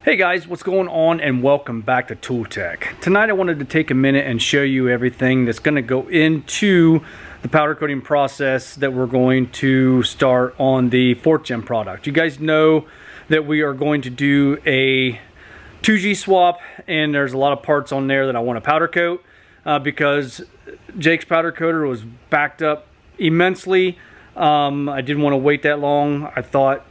Hey guys, what's going on, and welcome back to Tool Tech. Tonight I wanted to take a minute and show you everything that's going to go into the powder coating process that we're going to start on the 4th gen product. You guys know that we are going to do a 2G swap, and there's a lot of parts on there that I want to powder coat because Jake's powder coater was backed up immensely. I didn't want to wait that long. I thought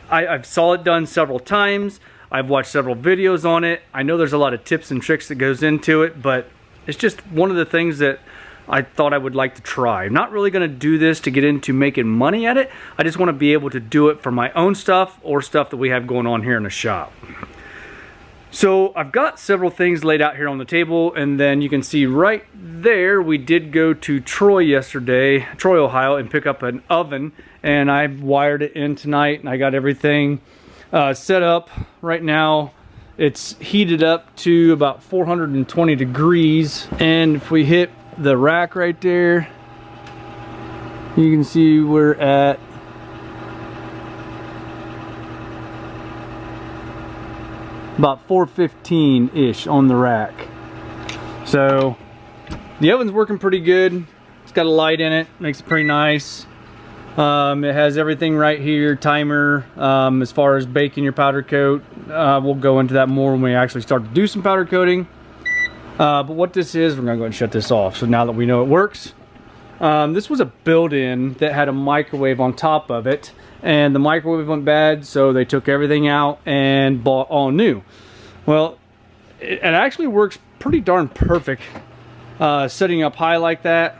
I've saw it done several times. I've watched several videos on it. I know there's a lot of tips and tricks that goes into it, but it's just one of the things that I thought I would like to try. I'm not really going to do this to get into making money at it. I just want to be able to do it for my own stuff or stuff that we have going on here in the shop. So I've got several things laid out here on the table, and then you can see right there we did go to Troy, Ohio, and pick up an oven, and I wired it in tonight, and I got everything set up. Right now it's heated up to about 420 degrees, and if we hit the rack right there, you can see we're at about 415-ish on the rack. So the oven's working pretty good. It's got a light in it, makes it pretty nice. It has everything right here, timer, as far as baking your powder coat. We'll go into that more when we actually start to do some powder coating. But what this is, we're gonna go ahead and shut this off. So now that we know it works, this was a built-in that had a microwave on top of it, and the microwave went bad, so they took everything out and bought all new. Well, it actually works pretty darn perfect setting up high like that.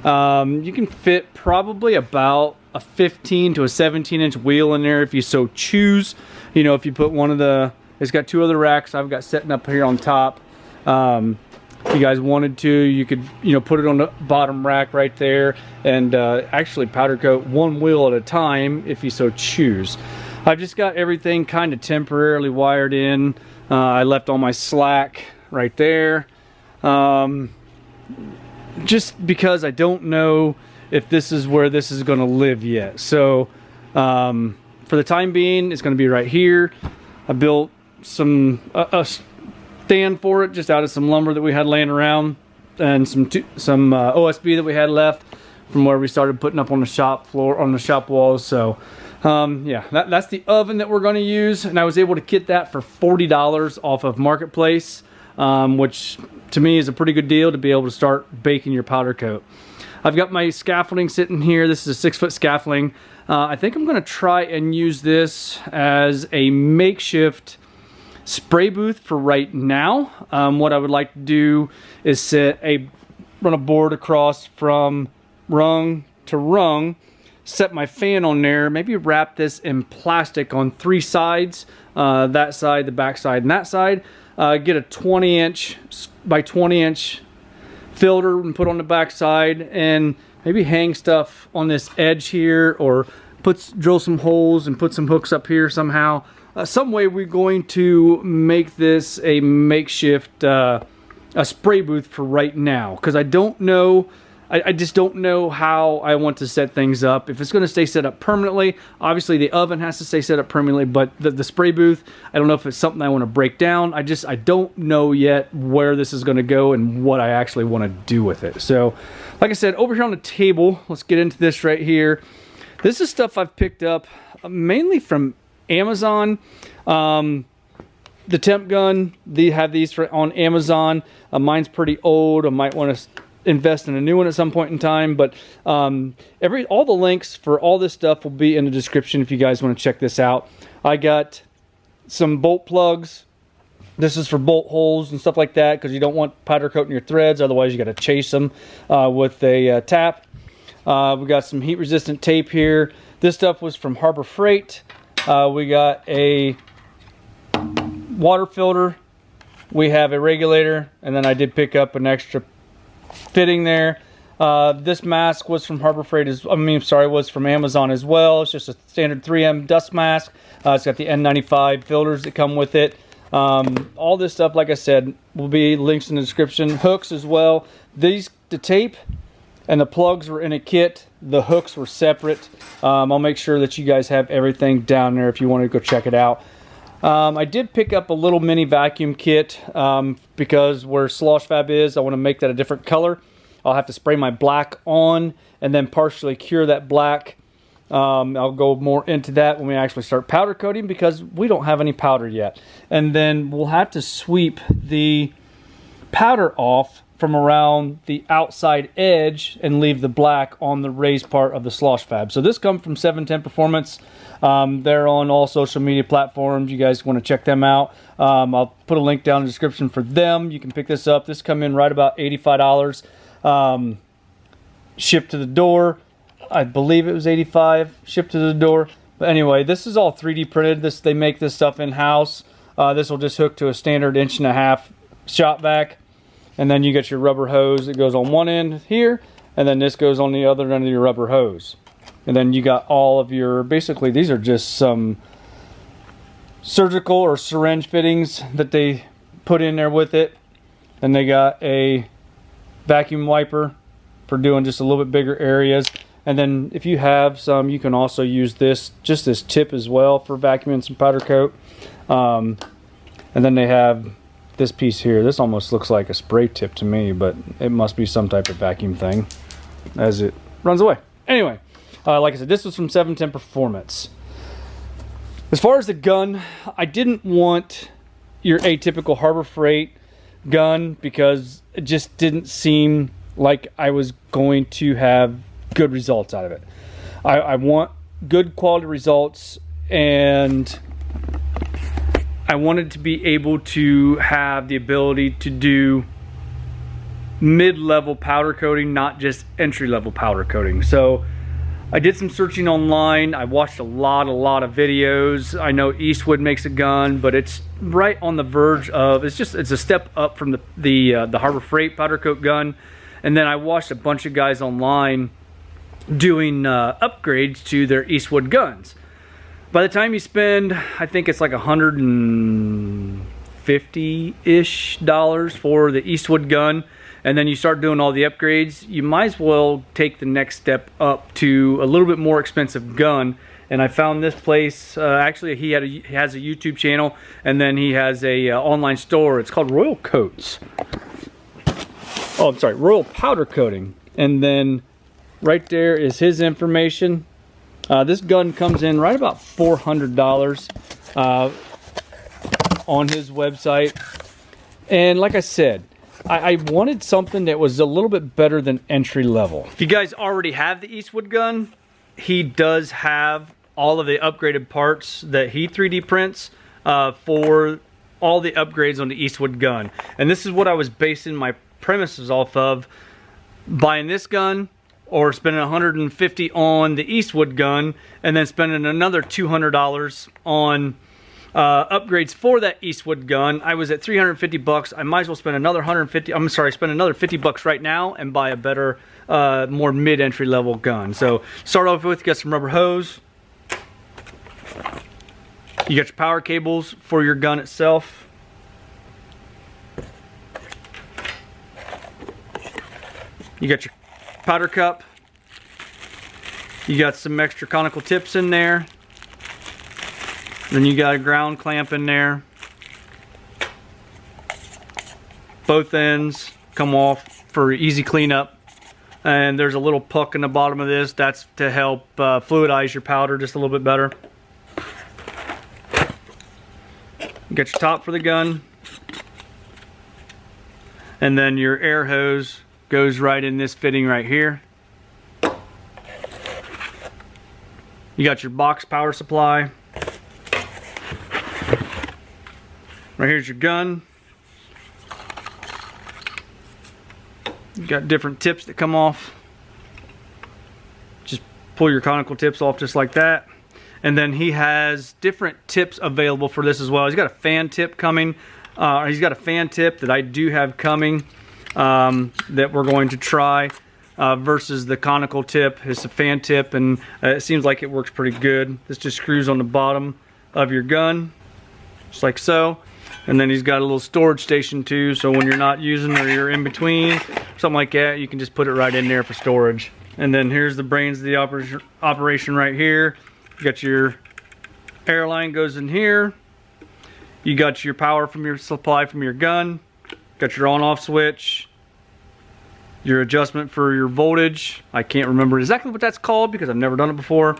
You can fit probably about a 15 to a 17-inch wheel in there if you so choose. You know, if you put one of the, it's got two other racks I've got setting up here on top. If you guys wanted to, you could, you know, put it on the bottom rack right there and actually powder coat one wheel at a time if you so choose. I've just got everything kind of temporarily wired in. I left all my slack right there. Just because I don't know if this is where this is going to live yet. So for the time being, it's going to be right here. I built some a stand for it just out of some lumber that we had laying around, and some OSB that we had left from where we started putting up on the shop floor, on the shop walls. So yeah, that's the oven that we're going to use, and I was able to get that for $40 off of Marketplace, which to me is a pretty good deal to be able to start baking your powder coat. I've got my scaffolding sitting here. This is a 6-foot scaffolding. I think I'm going to try and use this as a makeshift spray booth for right now. What I would like to do is run a board across from rung to rung, set my fan on there, maybe wrap this in plastic on 3 sides, that side, the back side, and that side. Get a 20-inch by 20-inch filter and put on the back side, and maybe hang stuff on this edge here, or drill some holes and put some hooks up here somehow. Some way we're going to make this a makeshift a spray booth for right now, because I don't know. I just don't know how I want to set things up. If it's going to stay set up permanently, obviously the oven has to stay set up permanently, but the spray booth, I don't know if it's something I want to break down. I don't know yet where this is going to go and what I actually want to do with it. So, like I said, over here on the table, let's get into this right here. This is stuff I've picked up mainly from Amazon. The temp gun, they have these on Amazon. Mine's pretty old. I might want to invest in a new one at some point in time, but all the links for all this stuff will be in the description if you guys want to check this out. I got some bolt plugs. This is for bolt holes and stuff like that, because you don't want powder coating your threads, otherwise you got to chase them with a tap. We got some heat resistant tape here. This stuff was from Harbor Freight. We got a water filter, we have a regulator, and then I did pick up an extra fitting there. This mask was from Harbor Freight, was from Amazon as well. It's just a standard 3M dust mask. It's got the N95 filters that come with it. All this stuff, like I said, will be links in the description. Hooks as well. The tape and the plugs were in a kit. The hooks were separate. I'll make sure that you guys have everything down there if you want to go check it out. I did pick up a little mini vacuum kit because where slosh fab is, I want to make that a different color. I'll have to spray my black on and then partially cure that black. I'll go more into that when we actually start powder coating because we don't have any powder yet. And then we'll have to sweep the powder off from around the outside edge and leave the black on the raised part of the slosh fab. So this comes from 710 Performance. They're on all social media platforms. You guys want to check them out. I'll put a link down in the description for them. You can pick this up. This come in right about $85. Shipped to the door. I believe it was $85 shipped to the door. But anyway, this is all 3D printed. They make this stuff in-house. This will just hook to a standard 1.5" shop vac. And then you get your rubber hose that goes on one end here, and then this goes on the other end of your rubber hose. And then you got all of your, basically these are just some surgical or syringe fittings that they put in there with it. Then they got a vacuum wiper for doing just a little bit bigger areas. And then if you have some, you can also use this, just this tip as well for vacuuming some powder coat. And then they have this piece here. This almost looks like a spray tip to me, but it must be some type of vacuum thing as it runs away. Anyway, like I said, this was from 710 Performance. As far as the gun, I didn't want your atypical Harbor Freight gun because it just didn't seem like I was going to have good results out of it. I want good quality results, and I wanted to be able to have the ability to do mid-level powder coating, not just entry-level powder coating. So I did some searching online. I watched a lot of videos. I know Eastwood makes a gun, but it's right on the verge of, it's a step up from the Harbor Freight powder coat gun. And then I watched a bunch of guys online doing upgrades to their Eastwood guns. By the time you spend, I think it's like $150-ish for the Eastwood gun, and then you start doing all the upgrades, you might as well take the next step up to a little bit more expensive gun. And I found this place, actually he has a YouTube channel, and then he has a online store. It's called Royal Coats. Oh, I'm sorry, Royal Powder Coating. And then right there is his information. This gun comes in right about $400 on his website. And like I said, I wanted something that was a little bit better than entry level. If you guys already have the Eastwood gun, he does have all of the upgraded parts that he 3D prints for all the upgrades on the Eastwood gun. And this is what I was basing my premises off of, buying this gun or spending $150 on the Eastwood gun and then spending another $200 on upgrades for that Eastwood gun. I was at $350. I might as well spend another spend another $50 right now and buy a better, more mid-entry level gun. So start off with, you got some rubber hose. You got your power cables for your gun itself. You got your powder cup. You got some extra conical tips in there. Then you got a ground clamp in there. Both ends come off for easy cleanup. And there's a little puck in the bottom of this. That's to help fluidize your powder just a little bit better. You got your top for the gun. And then your air hose goes right in this fitting right here. You got your box power supply. Right here's your gun. You got different tips that come off. Just pull your conical tips off just like that. And then he has different tips available for this as well. He's got a fan tip coming. He's got a fan tip that I do have coming that we're going to try versus the conical tip. It's a fan tip, and it seems like it works pretty good. This just screws on the bottom of your gun, just like so. And then he's got a little storage station too, so when you're not using or you're in between, something like that, you can just put it right in there for storage. And then here's the brains of the operation right here. You got your air line goes in here. You got your power from your supply from your gun, got your on-off switch, your adjustment for your voltage. I can't remember exactly what that's called because I've never done it before.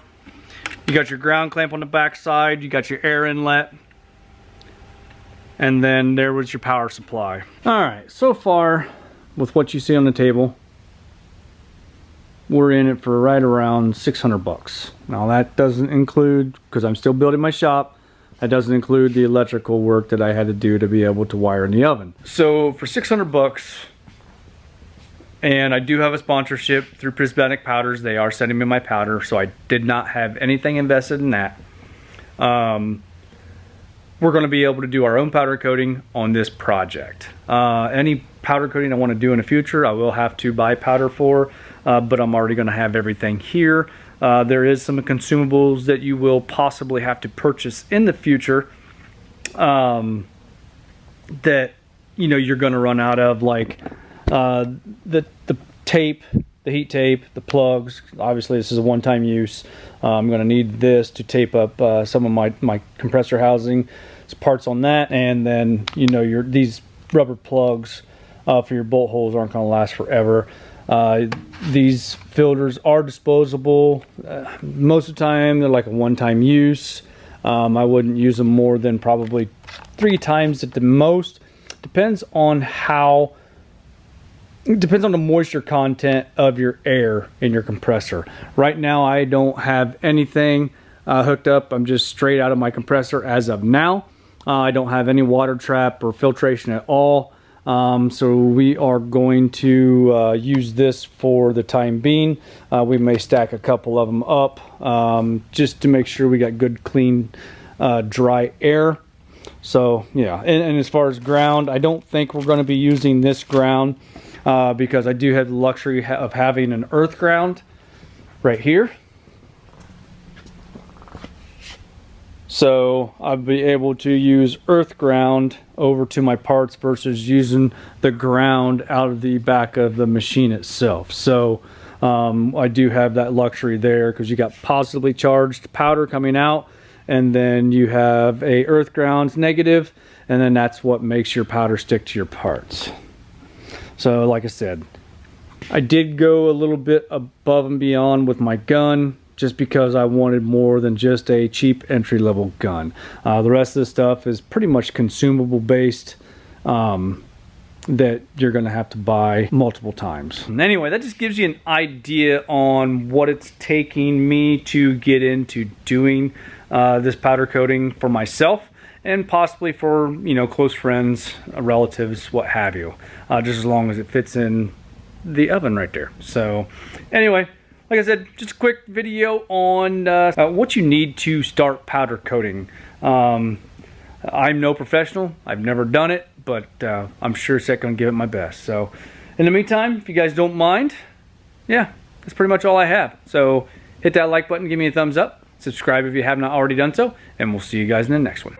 You got your ground clamp on the back side, you got your air inlet, and then there was your power supply. Alright, so far with what you see on the table, we're in it for right around 600 bucks. Now that doesn't include, because I'm still building my shop, that doesn't include the electrical work that I had to do to be able to wire in the oven. So for 600 bucks, and I do have a sponsorship through Prismatic Powders. They are sending me my powder, so I did not have anything invested in that. We're going to be able to do our own powder coating on this project. Any powder coating I want to do in the future, I will have to buy powder for, but I'm already going to have everything here. There is some consumables that you will possibly have to purchase in the future that you're going to run out of, like the tape, the heat tape, the plugs. Obviously this is a one-time use. I'm going to need this to tape up some of my compressor housing parts on that, and then these rubber plugs for your bolt holes aren't going to last forever. These filters are disposable. Most of the time they're like a one-time use. I wouldn't use them more than probably 3 times at the most. Depends on the moisture content of your air in your compressor. Right now I don't have anything hooked up. I'm just straight out of my compressor as of now. I don't have any water trap or filtration at all. So we are going to use this for the time being. We may stack a couple of them up just to make sure we got good, clean, dry air. So yeah, and as far as ground, I don't think we're going to be using this ground because I do have the luxury of having an earth ground right here. So I'll be able to use earth ground over to my parts versus using the ground out of the back of the machine itself. So I do have that luxury there because you got positively charged powder coming out, and then you have a earth ground negative, and then that's what makes your powder stick to your parts. So like I said, I did go a little bit above and beyond with my gun, just because I wanted more than just a cheap entry-level gun. The rest of the stuff is pretty much consumable based that you're gonna have to buy multiple times. And anyway, that just gives you an idea on what it's taking me to get into doing this powder coating for myself, and possibly for close friends, relatives, what have you, just as long as it fits in the oven right there. So anyway, like I said, just a quick video on what you need to start powder coating. I'm no professional. I've never done it, but I'm sure Seth's going to give it my best. So in the meantime, if you guys don't mind, yeah, that's pretty much all I have. So hit that like button, give me a thumbs up, subscribe if you have not already done so, and we'll see you guys in the next one.